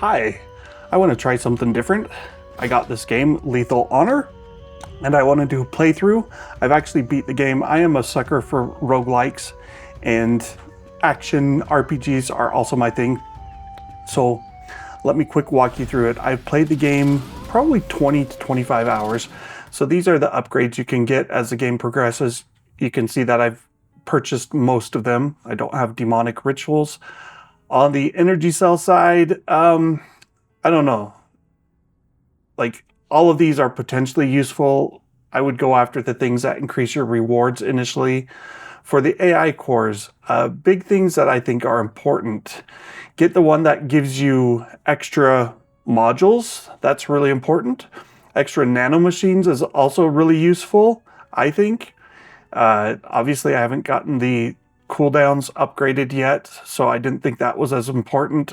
Hi, I want to try something different. I got this game, Lethal Honor, and I want to do a playthrough. I've actually beat the game. I am a sucker for roguelikes, and action RPGs are also my thing. So let me quick walk you through it. I've played the game probably 20 to 25 hours. So these are the upgrades you can get as the game progresses. You can see that I've purchased most of them. I don't have demonic rituals. On the energy cell side, I don't know. Like, all of these are potentially useful. I would go after the things that increase your rewards initially. For the AI cores, big things that I think are important. Get the one that gives you extra modules. That's really important. Extra nanomachines is also really useful, I think. Obviously, I haven't gotten the cooldowns upgraded yet, so I didn't think that was as important.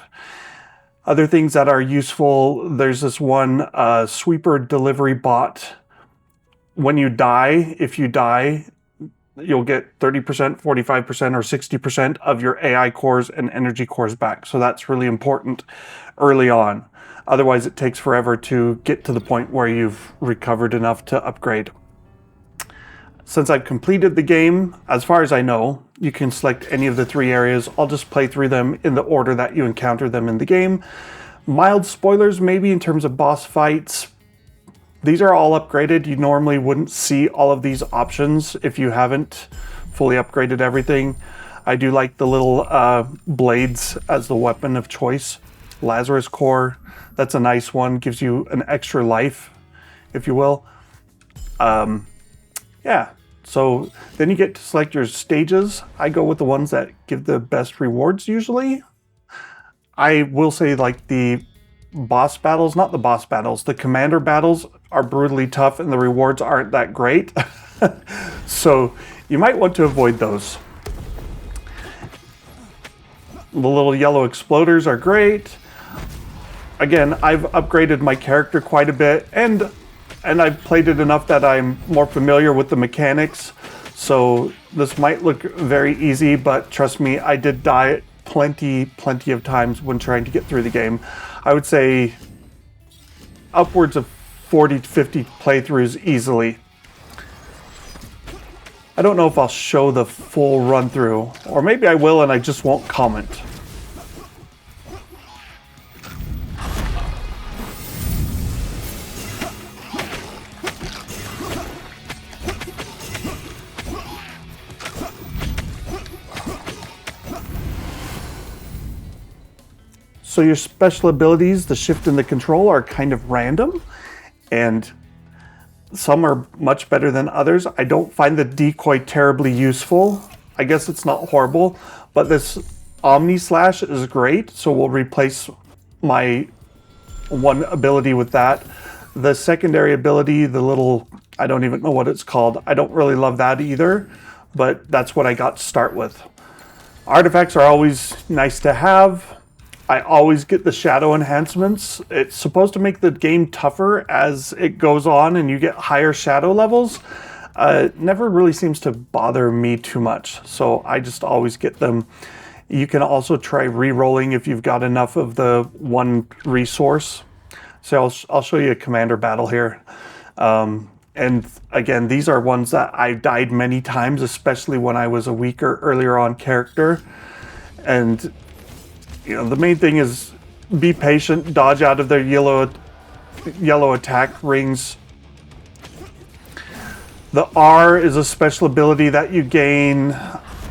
Other things that are useful, there's this one sweeper delivery bot. When you die, if you die, you'll get 30%, 45%, or 60% of your AI cores and energy cores back. So that's really important early on. Otherwise, it takes forever to get to the point where you've recovered enough to upgrade. Since I've completed the game, as far as I know, you can select any of the 3 areas. I'll just play through them in the order that you encounter them in the game. Mild spoilers maybe in terms of boss fights. These are all upgraded. You normally wouldn't see all of these options if you haven't fully upgraded everything. I do like the little blades as the weapon of choice. Lazarus core, that's a nice one. Gives you an extra life, if you will. Yeah. So then you get to select your stages. I go with the ones that give the best rewards usually. I will say, like, the boss battles, not the boss battles, the commander battles are brutally tough and the rewards aren't that great. So you might want to avoid those. The little yellow exploders are great. Again, I've upgraded my character quite a bit, and I've played it enough that I'm more familiar with the mechanics. So this might look very easy, but trust me, I did die plenty of times when trying to get through the game. I would say upwards of 40 to 50 playthroughs easily. I don't know if I'll show the full run through, or maybe I will and I just won't comment. So your special abilities, the shift and the control, are kind of random, and some are much better than others. I don't find the decoy terribly useful. I guess it's not horrible, but this Omni Slash is great, so we'll replace my one ability with that. The secondary ability, the little, I don't even know what it's called. I don't really love that either, but that's what I got to start with. Artifacts are always nice to have. I always get the shadow enhancements. It's supposed to make the game tougher as it goes on and you get higher shadow levels. It never really seems to bother me too much, so I just always get them. You can also try re-rolling if you've got enough of the one resource. So I'll show you a commander battle here. And again, these are ones that I died many times, especially when I was a weaker, earlier on character. And you know, the main thing is be patient, dodge out of their yellow attack rings. The R is a special ability that you gain.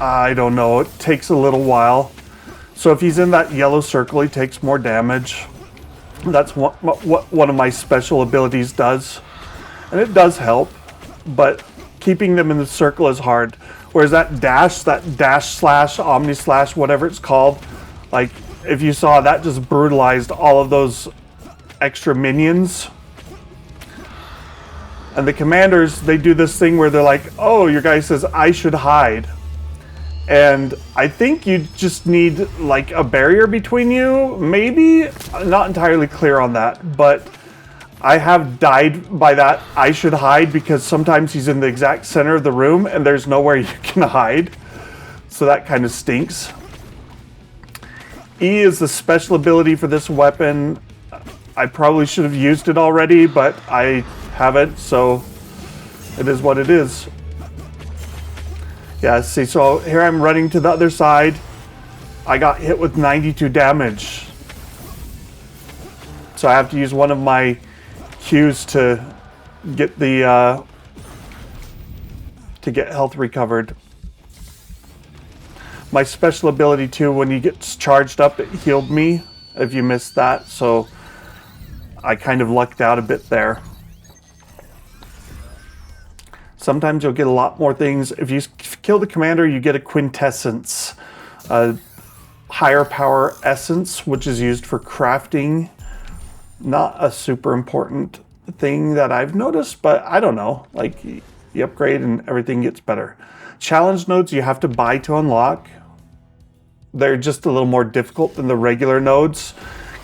I don't know, it takes a little while. So if he's in that yellow circle, he takes more damage. That's what one of my special abilities does. And it does help, but keeping them in the circle is hard. Whereas that dash slash, omni slash, whatever it's called, like, if you saw, that just brutalized all of those extra minions. And the commanders, they do this thing where they're like, oh, your guy says, I should hide. And I think you just need, like, a barrier between you, maybe? I'm not entirely clear on that, but I have died by that I should hide, because sometimes he's in the exact center of the room and there's nowhere you can hide. So that kind of stinks. E is the special ability for this weapon. I probably should have used it already, but I haven't, so it is what it is. Yeah, see, so here I'm running to the other side. I got hit with 92 damage. So I have to use one of my Qs to get the to get health recovered. My special ability too, when he gets charged up, it healed me if you missed that, so I kind of lucked out a bit there. Sometimes you'll get a lot more things. If you kill the commander, you get a quintessence, a higher power essence, which is used for crafting. Not a super important thing that I've noticed, but I don't know. Like, you upgrade and everything gets better. Challenge nodes you have to buy to unlock. They're just a little more difficult than the regular nodes.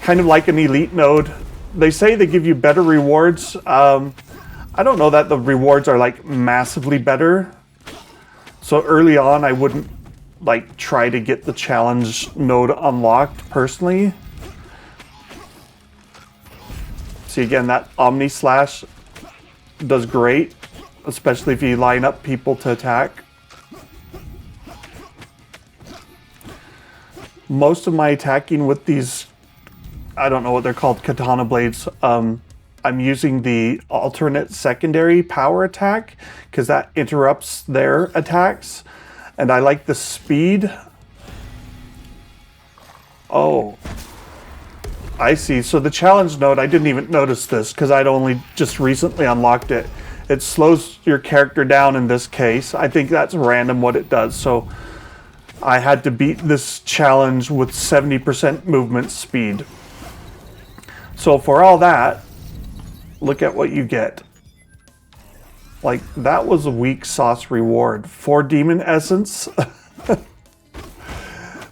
Kind of like an elite node. They say they give you better rewards. I don't know that the rewards are like massively better. So early on, I wouldn't like try to get the challenge node unlocked personally. See again, that Omni Slash does great, especially if you line up people to attack. Most of my attacking with these, I don't know what they're called, katana blades, I'm using the alternate secondary power attack because that interrupts their attacks. And I like the speed. Oh, I see. So the challenge node, I didn't even notice this because I'd only just recently unlocked it. It slows your character down in this case. I think that's random what it does. So I had to beat this challenge with 70% movement speed. So for all that, look at what you get. Like, that was a weak sauce reward. 4 demon essence.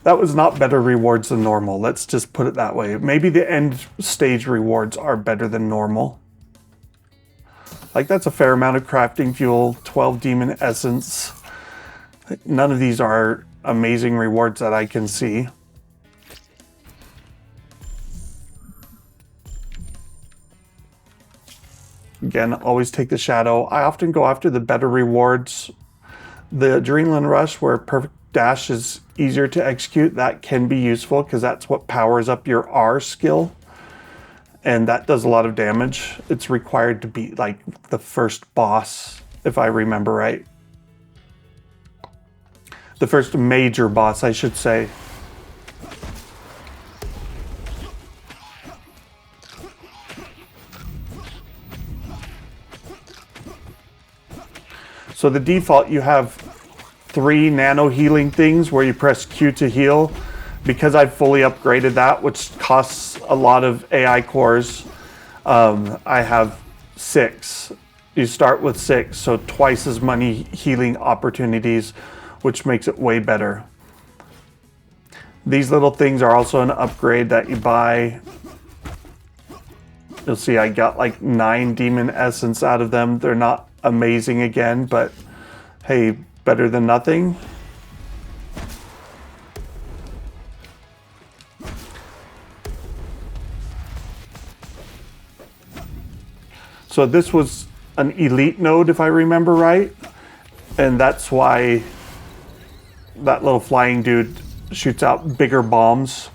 That was not better rewards than normal. Let's just put it that way. Maybe the end stage rewards are better than normal. Like, that's a fair amount of crafting fuel. 12 demon essence. None of these are amazing rewards that I can see. Again, always take the shadow. I often go after the better rewards. The adrenaline rush, where perfect dash is easier to execute, that can be useful because that's what powers up your R skill. And that does a lot of damage. It's required to beat like the first boss, if I remember right. The first major boss, I should say. So the default, you have 3 nano healing things where you press Q to heal. Because I've fully upgraded that, which costs a lot of AI cores, I have 6. You start with 6, so twice as many healing opportunities, which makes it way better. These little things are also an upgrade that you buy. You'll see I got like 9 demon essence out of them. They're not amazing again, but hey, better than nothing. So this was an elite node, if I remember right, and that's why that little flying dude shoots out bigger bombs.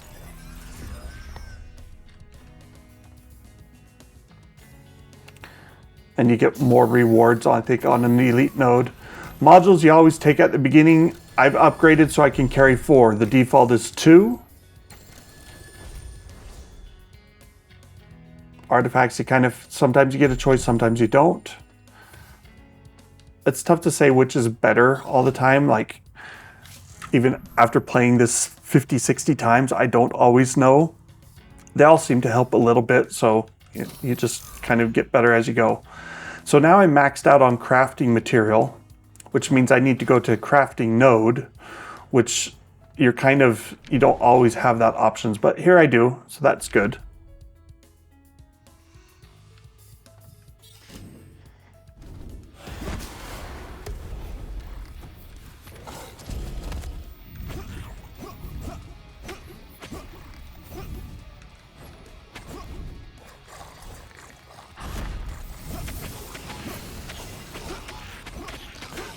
And you get more rewards, I think, on an elite node. Modules you always take at the beginning. I've upgraded so I can carry 4. The default is 2. Artifacts, you kind of, sometimes you get a choice, sometimes you don't. It's tough to say which is better all the time. Like, even after playing this 50, 60 times, I don't always know. They all seem to help a little bit, so you just kind of get better as you go. So now I'm maxed out on crafting material, which means I need to go to crafting node, which you don't always have that options, but here I do, so that's good.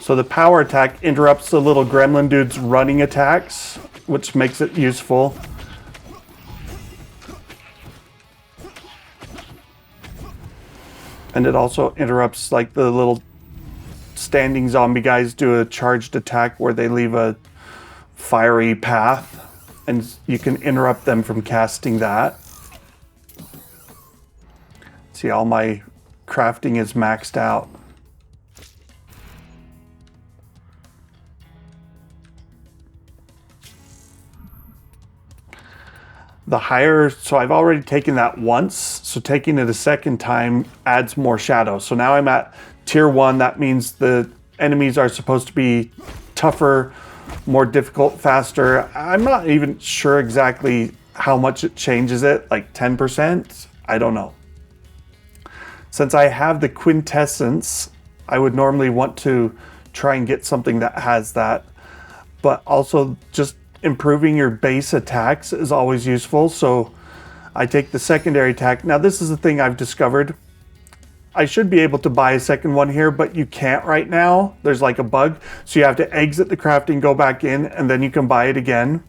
So the power attack interrupts the little gremlin dude's running attacks, which makes it useful. And it also interrupts like the little standing zombie guys do a charged attack where they leave a fiery path, and you can interrupt them from casting that. See, all my crafting is maxed out. The higher, so I've already taken that once, so taking it a second time adds more shadow. So now I'm at tier 1. That means the enemies are supposed to be tougher, more difficult, faster. I'm not even sure exactly how much it changes it, like 10%? I don't know. Since I have the quintessence, I would normally want to try and get something that has that, but also just improving your base attacks is always useful. So I take the secondary attack. Now this is the thing I've discovered. I should be able to buy a second one here, but you can't right now. There's like a bug. So you have to exit the crafting, go back in, and then you can buy it again.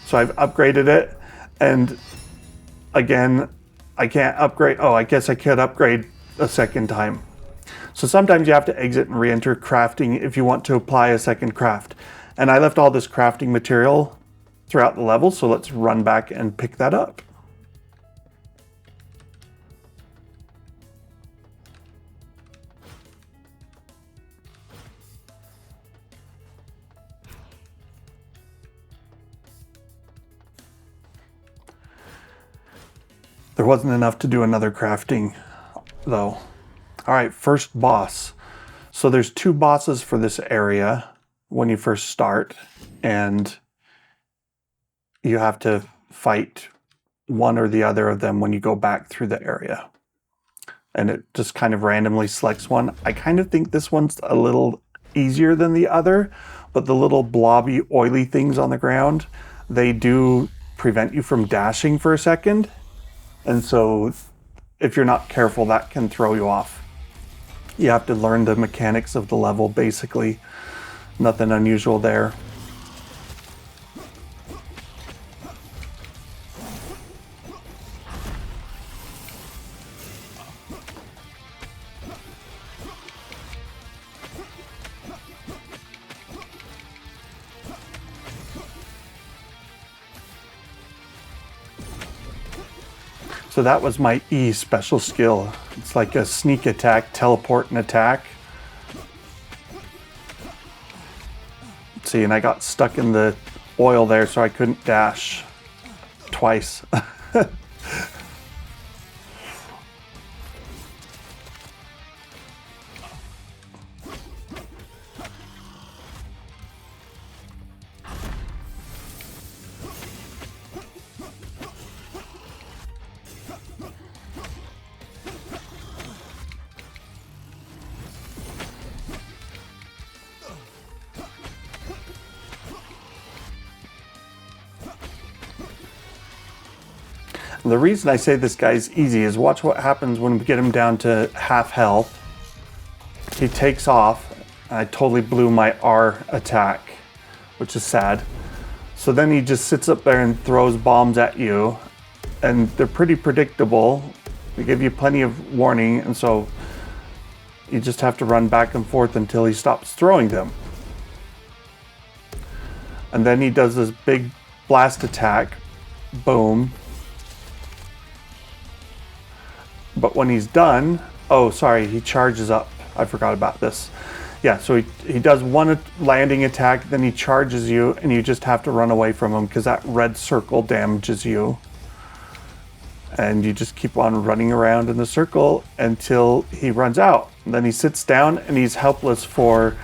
So I've upgraded it. And again, I can't upgrade. Oh, I guess I could upgrade a second time. So sometimes you have to exit and re-enter crafting if you want to apply a second craft. And I left all this crafting material throughout the level, so let's run back and pick that up. There wasn't enough to do another crafting, though. All right, first boss. So there's 2 bosses for this area when you first start, and you have to fight one or the other of them when you go back through the area. And it just kind of randomly selects one. I kind of think this one's a little easier than the other, but the little blobby, oily things on the ground, they do prevent you from dashing for a second. And so if you're not careful, that can throw you off. You have to learn the mechanics of the level, basically. Nothing unusual there. So that was my E special skill. It's like a sneak attack, teleport and attack. See, and I got stuck in the oil there, so I couldn't dash twice. The reason I say this guy's easy is watch what happens when we get him down to half health. He takes off, and I totally blew my R attack, which is sad. So then he just sits up there and throws bombs at you, and they're pretty predictable. They give you plenty of warning, and so you just have to run back and forth until he stops throwing them. And then he does this big blast attack, boom. But when he's done, oh, sorry, he charges up. I forgot about this. Yeah, so he does one landing attack, then he charges you, and you just have to run away from him because that red circle damages you. And you just keep on running around in the circle until he runs out. And then he sits down and he's helpless for,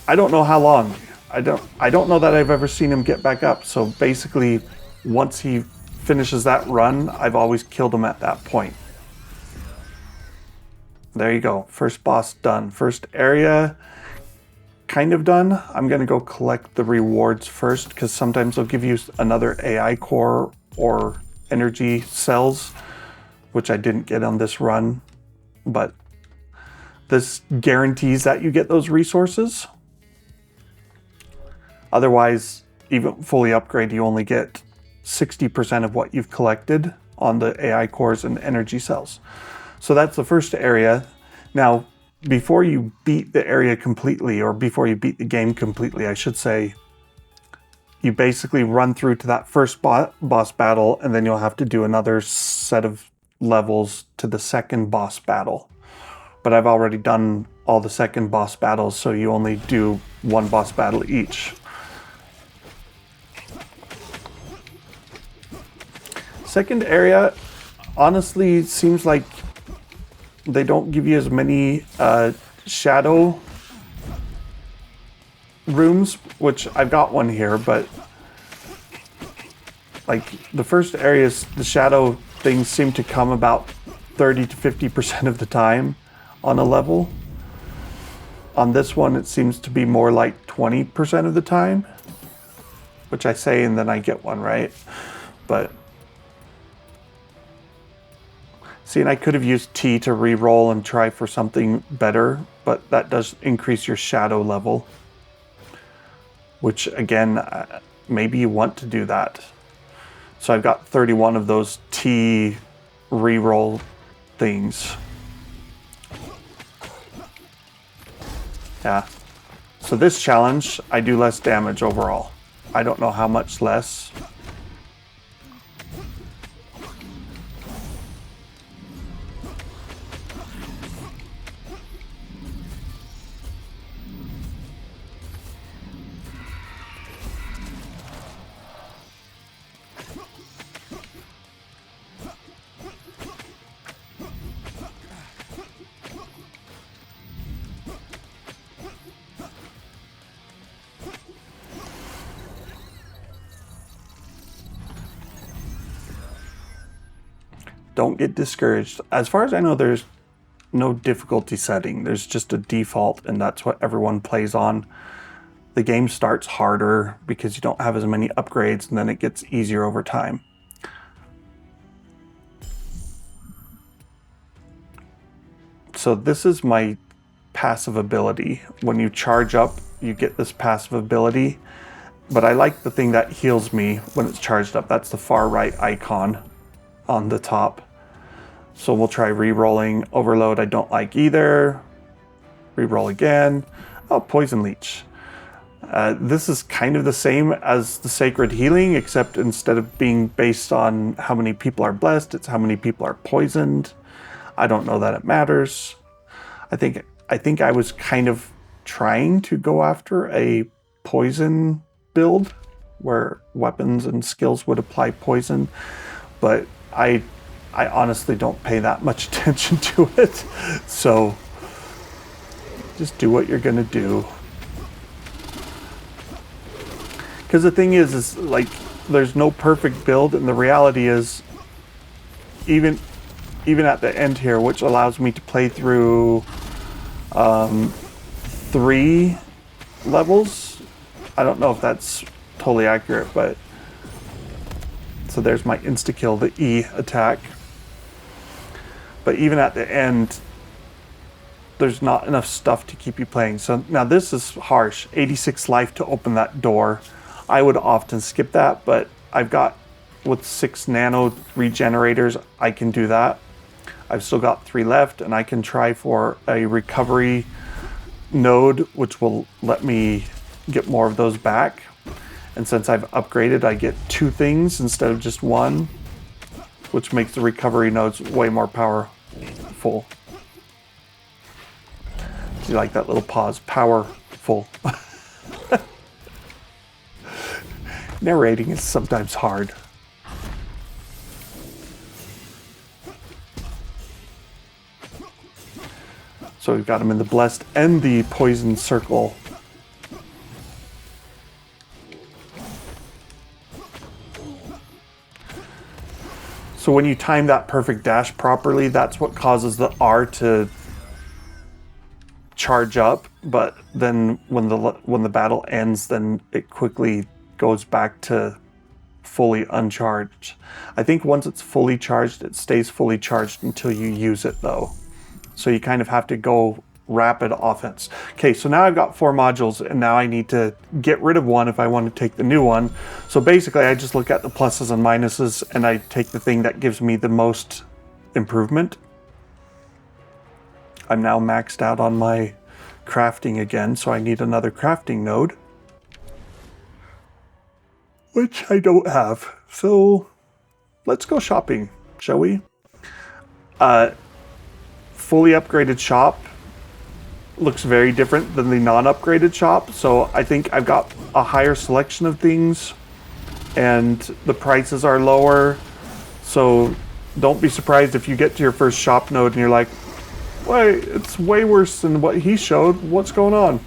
I don't know how long. I don't know that I've ever seen him get back up. So basically, once he finishes that run, I've always killed him at that point. There you go. First boss done. First area kind of done. I'm going to go collect the rewards first because sometimes they'll give you another AI core or energy cells, which I didn't get on this run. But This guarantees that you get those resources. Otherwise, even fully upgrade, you only get 60% of what you've collected on the AI cores and energy cells. So that's the first area. Now, before you beat the area completely, or before you beat the game completely, I should say, you basically run through to that first boss battle, and then you'll have to do another set of levels to the second boss battle. But I've already done all the second boss battles, so you only do one boss battle each. Second area, honestly, seems like they don't give you as many shadow rooms, which I've got one here, but like the first areas, the shadow things seem to come about 30 to 50% of the time on a level. On this one, it seems to be more like 20% of the time, which I say and then I get one, right? But see, and I could have used T to re-roll and try for something better, but that does increase your shadow level. Which again, maybe you want to do that. So I've got 31 of those T re-roll things. Yeah. So this challenge, I do less damage overall. I don't know how much less. Don't get discouraged. As far as I know, there's no difficulty setting. There's just a default, and that's what everyone plays on. The game starts harder because you don't have as many upgrades, and then it gets easier over time. So this is my passive ability. When you charge up, you get this passive ability, but I like the thing that heals me when it's charged up. That's the far right icon on the top. So we'll try re-rolling. Overload I don't like either. Re-roll again. Oh, poison leech. This is kind of the same as the sacred healing, except instead of being based on how many people are blessed, it's how many people are poisoned. I don't know that it matters. I think I was kind of trying to go after a poison build where weapons and skills would apply poison, but I honestly don't pay that much attention to it. So just do what you're gonna do. Because the thing is like, there's no perfect build, and the reality is, even at the end here, which allows me to play through 3 levels. I don't know if that's totally accurate, but so there's my insta-kill, the E attack. But even at the end, there's not enough stuff to keep you playing. So now this is harsh. 86 life to open that door. I would often skip that, but I've got, with 6 nano regenerators, I can do that. I've still got 3 left, and I can try for a recovery node, which will let me get more of those back. And since I've upgraded, I get 2 things instead of just 1, which makes the recovery nodes way more powerful. Do you like that little pause? Powerful. Narrating is sometimes hard. So we've got him in the blessed and the poison circle. So when you time that perfect dash properly, that's what causes the R to charge up. But then when the battle ends, then it quickly goes back to fully uncharged. I think once it's fully charged, it stays fully charged until you use it though. So you kind of have to go rapid offense. Okay, so now I've got 4 modules, and now I need to get rid of one if I want to take the new one. So basically, I just look at the pluses and minuses, and I take the thing that gives me the most improvement. I'm now maxed out on my crafting again, so I need another crafting node, which I don't have. So let's go shopping, shall we? Fully upgraded shop looks very different than the non-upgraded shop, so I think I've got a higher selection of things and the prices are lower. So don't be surprised if you get to your first shop node and you're like, wait, it's way worse than what he showed. What's going on?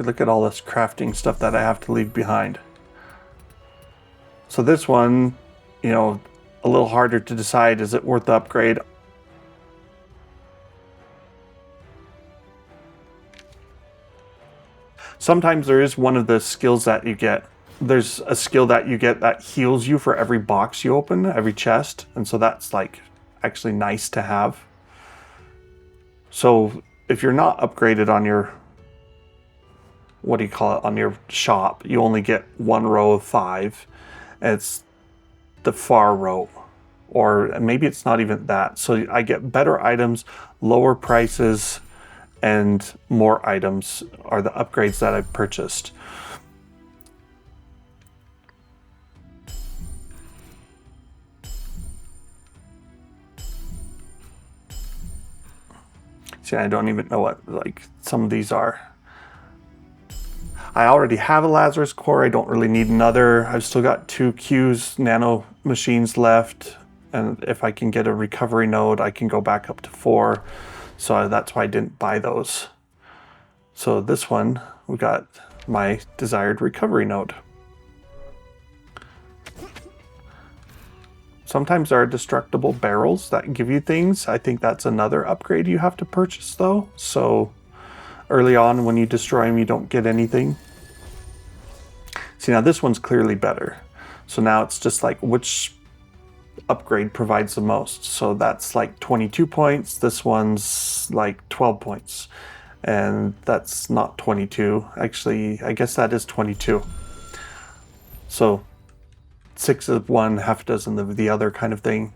Look at all this crafting stuff that I have to leave behind. So this one, you know, a little harder to decide, is it worth the upgrade? Sometimes there is one of the skills that you get. There's a skill that you get that heals you for every box you open, every chest. And so that's like actually nice to have. So if you're not upgraded on your, what do you call it, on your shop, you only get 1 row of 5. It's the far row, or maybe it's not even that. So I get better items, lower prices, and more items are the upgrades that I've purchased. See, I don't even know what like some of these are. I already have a Lazarus core. I don't really need another. I've still got 2 Q's nano machines left. And if I can get a recovery node, I can go back up to 4. So that's why I didn't buy those. So this one, we got my desired recovery node. Sometimes there are destructible barrels that give you things. I think that's another upgrade you have to purchase though. So early on when you destroy them, you don't get anything. See, now this one's clearly better. So now it's just like which upgrade provides the most. So that's like 22 points. This one's like 12 points. And that's not 22. Actually, I guess that is 22. So 6 of one, half a dozen of the other kind of thing.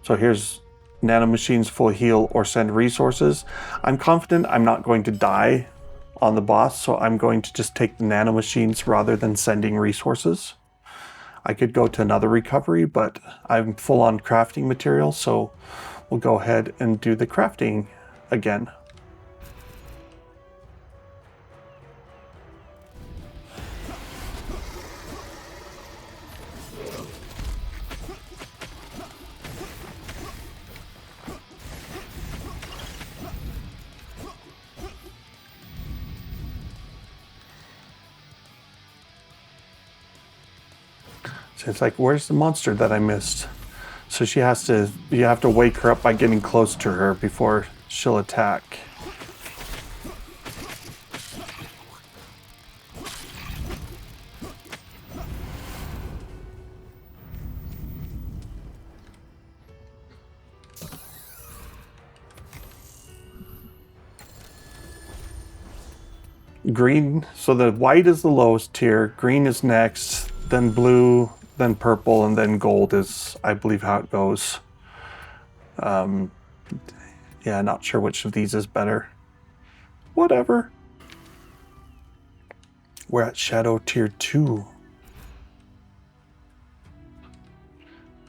So here's nanomachines full heal or send resources. I'm confident I'm not going to die on the boss, so I'm going to just take the nanomachines rather than sending resources. I could go to another recovery, but I'm full on crafting material, so we'll go ahead and do the crafting again. It's like, where's the monster that I missed? So you have to wake her up by getting close to her before she'll attack. Green, so the white is the lowest tier, green is next, then blue, then purple, and then gold is, I believe, how it goes. Yeah, not sure which of these is better. Whatever. We're at Shadow Tier 2.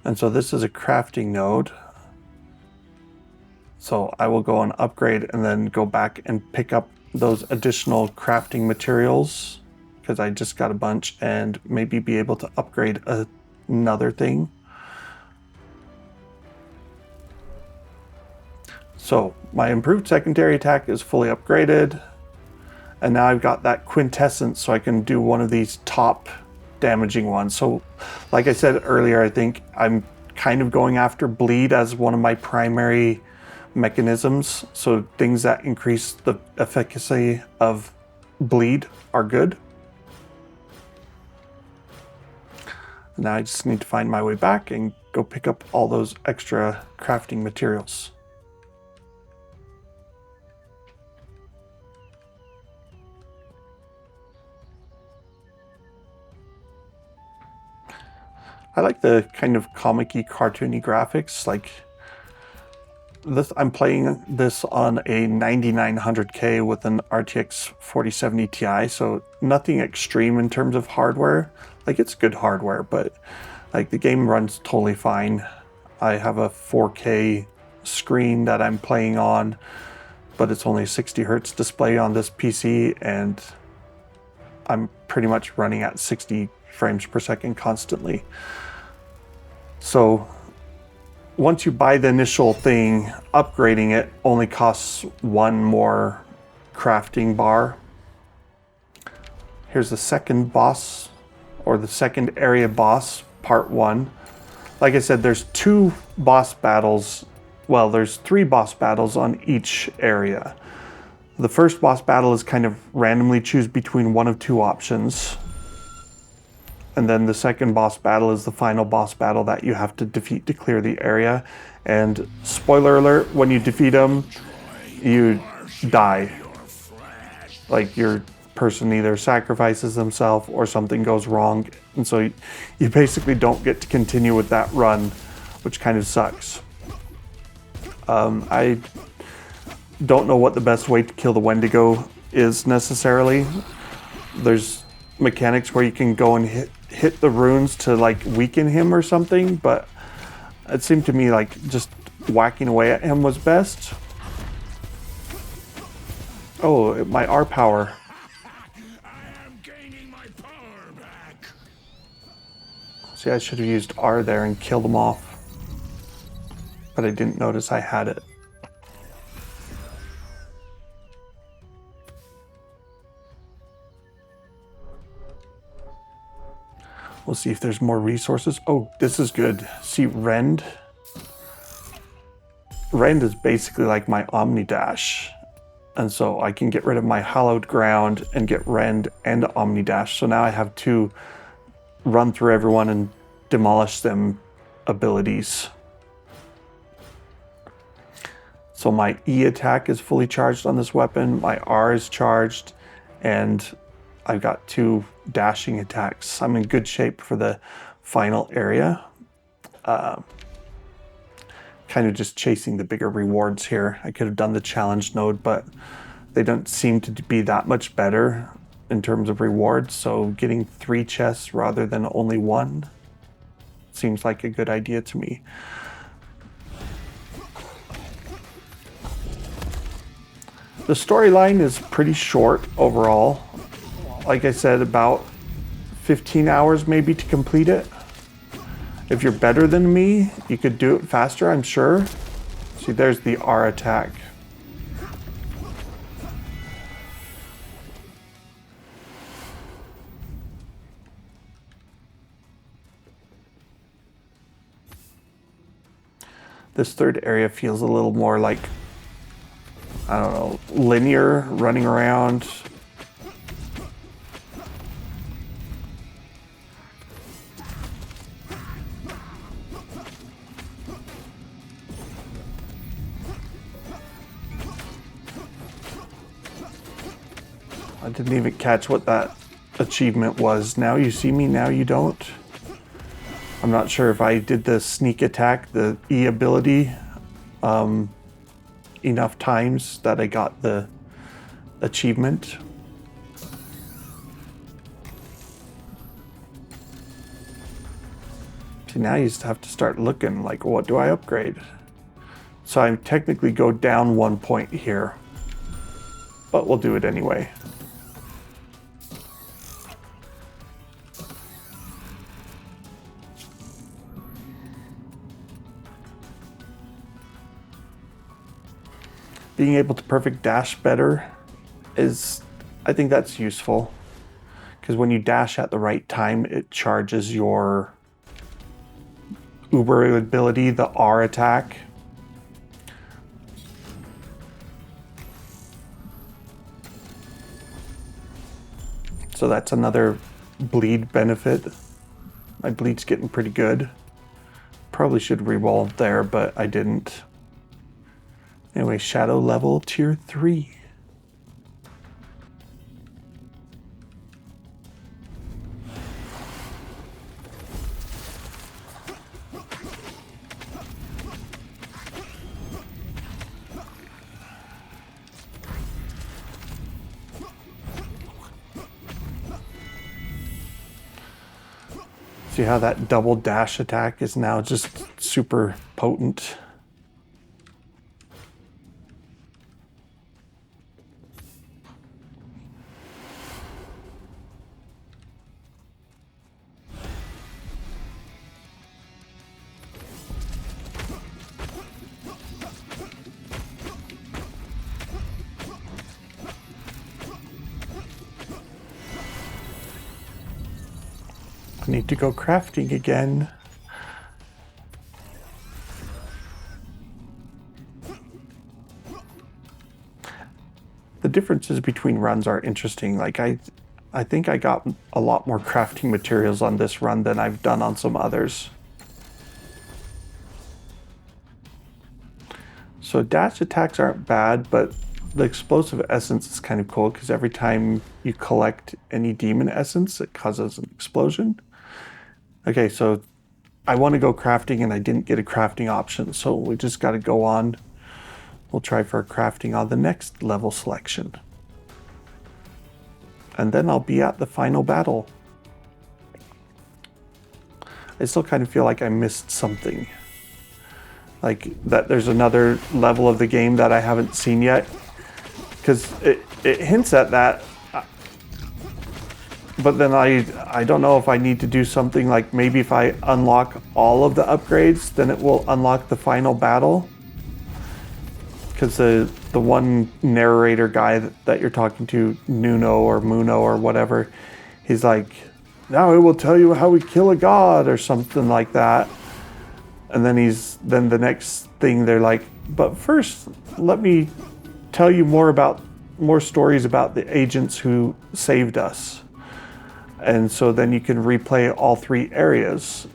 And so this is a crafting node. So I will go and upgrade and then go back and pick up those additional crafting materials, because I just got a bunch, and maybe be able to upgrade another thing. So my improved secondary attack is fully upgraded. And now I've got that quintessence, so I can do one of these top damaging ones. So like I said earlier, I think I'm kind of going after bleed as one of my primary mechanisms. So things that increase the efficacy of bleed are good. Now I just need to find my way back and go pick up all those extra crafting materials. I like the kind of comic-y, cartoony graphics. Like this, I'm playing this on a 9900K with an RTX 4070 Ti, so nothing extreme in terms of hardware. Like it's good hardware, but like the game runs totally fine. I have a 4K screen that I'm playing on, but it's only a 60 hertz display on this PC, and I'm pretty much running at 60 frames per second constantly. So once you buy the initial thing, upgrading it only costs one more crafting bar. Here's the second boss, or the second area boss, part 1. Like I said, there's 2 boss battles. Well, there's 3 boss battles on each area. The first boss battle is kind of randomly choose between one of 2 options. And then the second boss battle is the final boss battle that you have to defeat to clear the area. And spoiler alert, when you defeat them, you die. Like your person either sacrifices themselves or something goes wrong. And so you basically don't get to continue with that run, which kind of sucks. I don't know what the best way to kill the Wendigo is necessarily. There's mechanics where you can go and hit the runes to like weaken him or something, but it seemed to me like just whacking away at him was best. Oh, my R power. I am gaining my power back. See, I should have used R there and killed him off, but I didn't notice I had it. We'll see if there's more resources. Oh, this is good. See, Rend. Rend is basically like my Omnidash. And so I can get rid of my Hallowed Ground and get Rend and Omnidash. So now I have 2 run through everyone and demolish them abilities. So my E attack is fully charged on this weapon. My R is charged, and I've got 2 dashing attacks. I'm in good shape for the final area. Kind of just chasing the bigger rewards here. I could have done the challenge node, but they don't seem to be that much better in terms of rewards. So getting 3 chests rather than only 1 seems like a good idea to me. The storyline is pretty short overall. Like I said, about 15 hours maybe to complete it. If you're better than me, you could do it faster, I'm sure. See, there's the R attack. This third area feels a little more like, I don't know, linear, running around. I didn't even catch what that achievement was. Now you see me, now you don't. I'm not sure if I did the sneak attack, the E ability, enough times that I got the achievement. See, now you just have to start looking like, what do I upgrade? So I technically go down 1 point here, but we'll do it anyway. being able to perfect dash better is, I think that's useful. Because when you dash at the right time, it charges your Uber ability, the R attack. So that's another bleed benefit. My bleed's getting pretty good. Probably should reroll there, but I didn't. Anyway, shadow level tier 3. See how that double dash attack is now just super potent. I need to go crafting again. The differences between runs are interesting. Like I think I got a lot more crafting materials on this run than I've done on some others. So dash attacks aren't bad, but the explosive essence is kind of cool because every time you collect any demon essence, it causes an explosion. Okay, so I want to go crafting and I didn't get a crafting option, so we just got to go on. We'll try for crafting on the next level selection. And then I'll be at the final battle. I still kind of feel like I missed something. Like that there's another level of the game that I haven't seen yet. Because it hints at that. But then I don't know if I need to do something like maybe if I unlock all of the upgrades, then it will unlock the final battle. Because the one narrator guy that you're talking to, Nuno or Muno or whatever, he's like, now it will tell you how we kill a god or something like that. And then the next thing they're like, but first let me tell you more stories about the agents who saved us. And so then you can replay all 3 areas.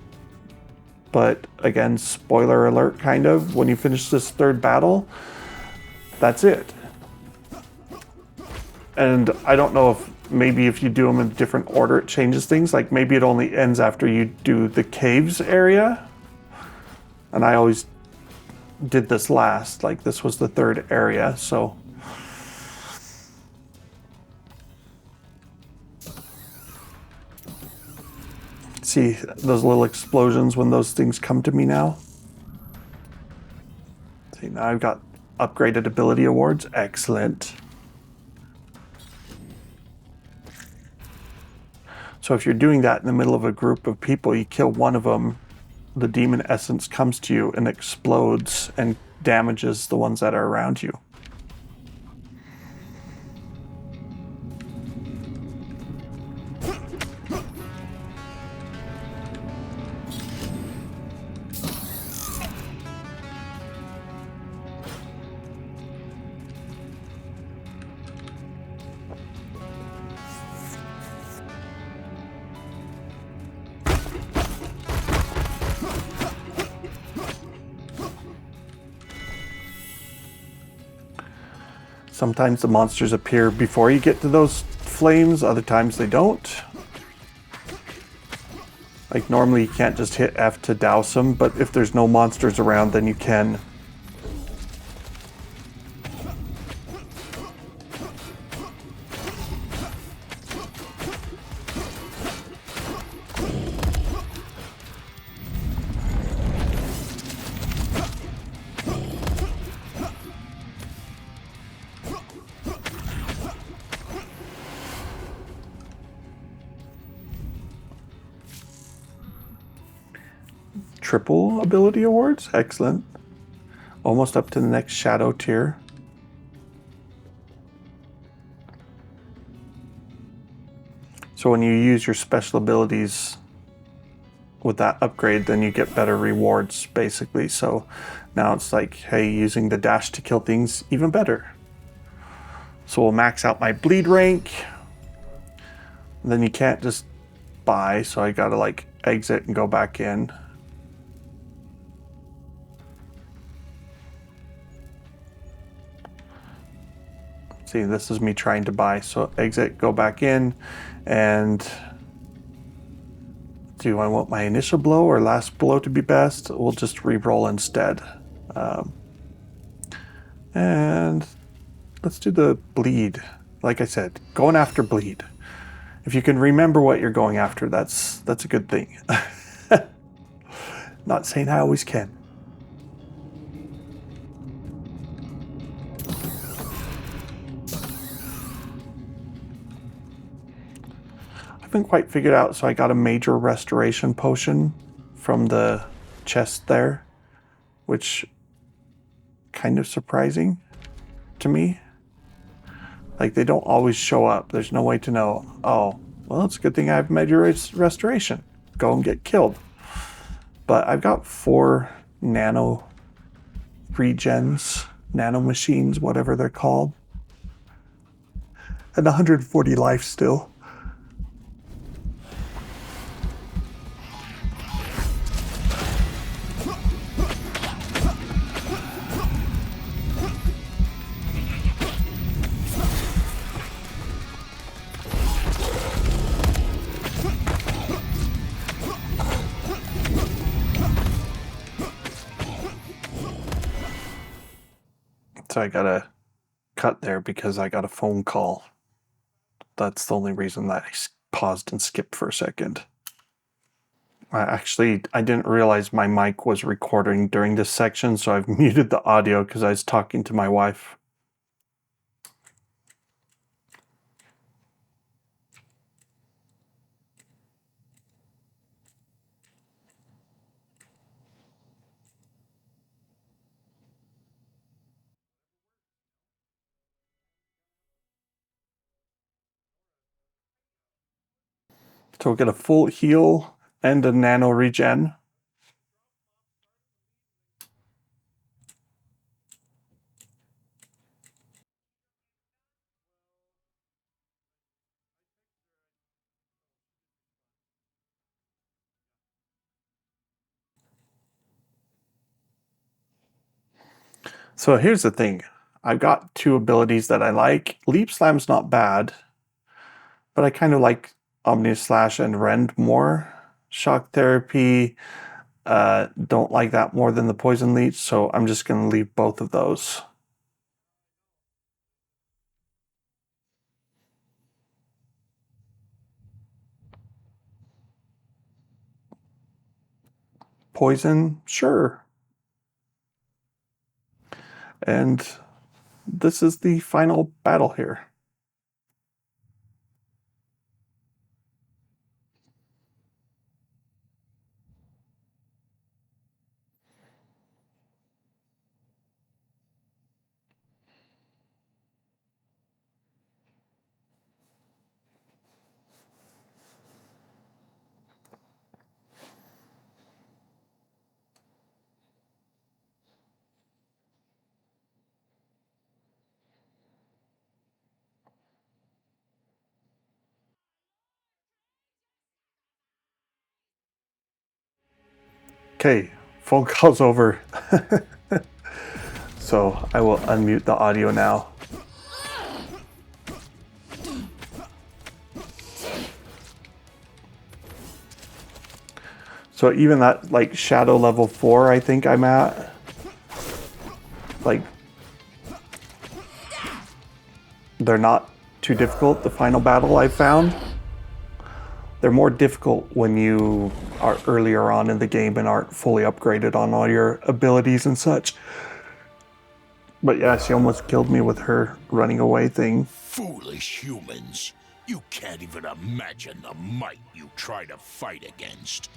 But again, spoiler alert kind of, when you finish this 3rd battle, that's it. And I don't know if maybe if you do them in a different order, it changes things. Like maybe it only ends after you do the caves area. And I always did this last, like this was the 3rd area, so. See those little explosions when those things come to me now? See, now I've got upgraded ability awards. Excellent. So if you're doing that in the middle of a group of people, you kill one of them, the demon essence comes to you and explodes and damages the ones that are around you. Sometimes the monsters appear before you get to those flames, other times they don't. Like normally you can't just hit F to douse them, but if there's no monsters around, then you can. Triple ability awards, excellent. Almost up to the next shadow tier. So when you use your special abilities with that upgrade, then you get better rewards, basically. So now it's like, hey, using the dash to kill things, even better. So we'll max out my bleed rank. Then you can't just buy, so I gotta like exit and go back in. See, this is me trying to buy, so exit, go back in, and do I want my initial blow or last blow to be best? We'll just re-roll instead. And let's do the bleed. Like I said, going after bleed. If you can remember what you're going after, that's a good thing. Not saying I always can. I haven't quite figured out, so I got a major restoration potion from the chest there, which kind of surprising to me. Like, they don't always show up. There's no way to know, oh, well, it's a good thing I have major restoration. Go and get killed. But I've got 4 nano regens, nano machines, whatever they're called, and 140 life still. So I gotta cut there because I got a phone call. That's the only reason that I paused and skipped for a second. I didn't realize my mic was recording during this section, so I've muted the audio because I was talking to my wife. So we'll get a full heal and a nano regen. So here's the thing. I've got 2 abilities that I like. Leap Slam's not bad, but I kind of like Omni Slash and Rend more. Shock Therapy, don't like that more than the Poison Leech, so I'm just going to leave both of those. Poison, sure. And this is the final battle here. Okay, phone call's over. So I will unmute the audio now. So even that like shadow level 4, I think I'm at. Like, they're not too difficult, the final battle I found. They're more difficult when you are earlier on in the game and aren't fully upgraded on all your abilities and such. But yeah, she almost killed me with her running away thing. Foolish humans. You can't even imagine the might you try to fight against.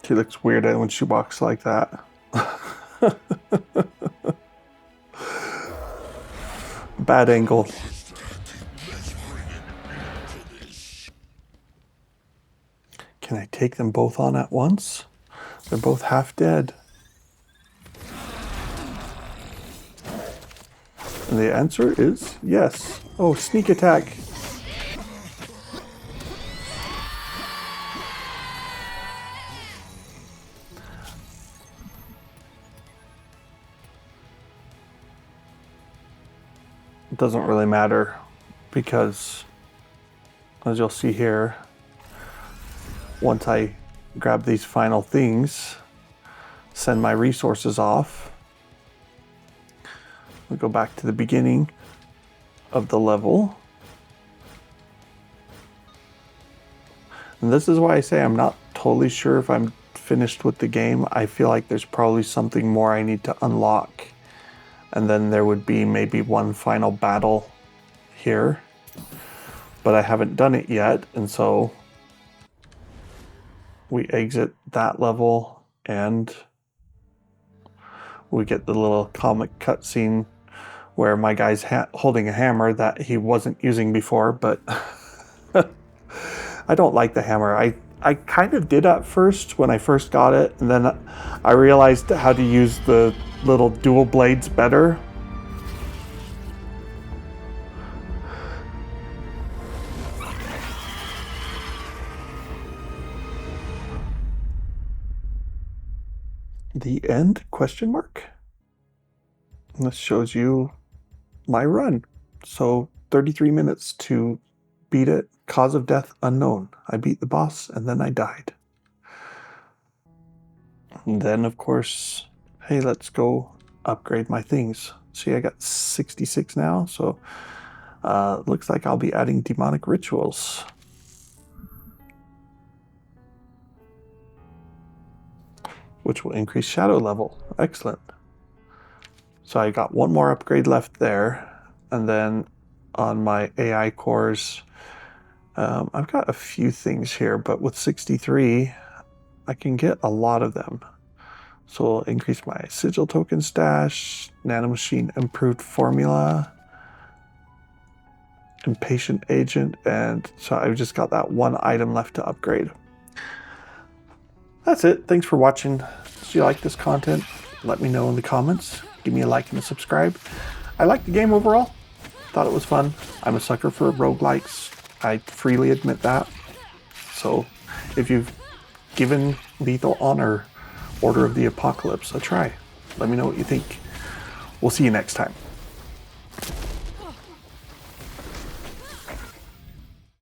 She looks weird when she walks like that. Bad angle. Can I take them both on at once? They're both half dead. And the answer is yes. Oh, sneak attack. It doesn't really matter because, as you'll see here, once I grab these final things, send my resources off, we go back to the beginning of the level. And this is why I say I'm not totally sure if I'm finished with the game. I feel like there's probably something more I need to unlock. And then there would be maybe one final battle here. But I haven't done it yet, and so we exit that level and we get the little comic cutscene where my guy's holding a hammer that he wasn't using before, but I don't like the hammer. I kind of did at first when I first got it, and then I realized how to use the little dual blades better. The end? Question mark. And this shows you my run. So 33 minutes to beat it. Cause of death unknown. I beat the boss and then I died. And then of course, hey, let's go upgrade my things. See, I got 66 now, so looks like I'll be adding demonic rituals. Which will increase shadow level. Excellent. So I got one more upgrade left there. And then on my AI cores, I've got a few things here, but with 63, I can get a lot of them. So I'll increase my sigil token stash, nanomachine improved formula, impatient agent, and so I've just got that one item left to upgrade. That's it. Thanks for watching. If you like this content, let me know in the comments. Give me a like and a subscribe. I like the game overall. Thought it was fun. I'm a sucker for roguelikes. I freely admit that. So if you've given Lethal Honor Order of the Apocalypse a try, let me know what you think. We'll see you next time.